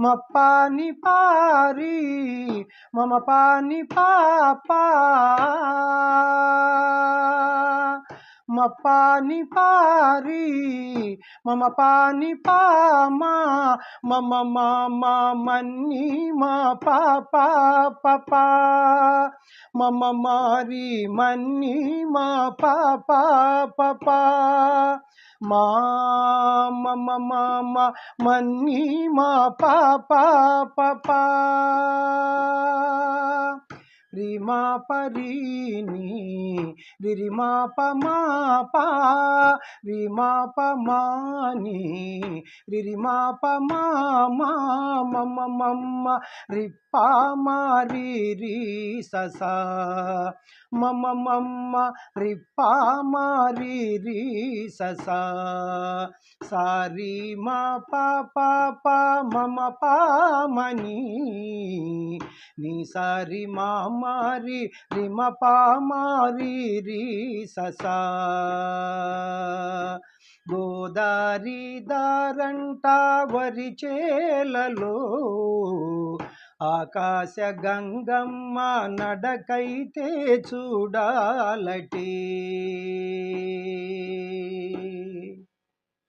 మప్పాని పారి మమ పాని పాపా మప్పాని పారి మమ పాని పామా మమ మామ మన్ని మా పాపా పపా మమ మారి మన్ని మా పాపా పపా మా మమ మామ మన్ని మా పాపా పపా రిమా పరీని రిమా పమాపా రిమా పమాని రిమా పమామా మమ మమ్మ రిప్పా మారి రి ససా మమ మమ్మ రిప్పా మారి రి ససా సారి మా పాప మమ పామని నీ సారి మా మారి రిమ పామారి రి ససా గోదారి దారంట వరి చేలలో ఆకాశ గంగమ్మ నడకైతే చూడాలటి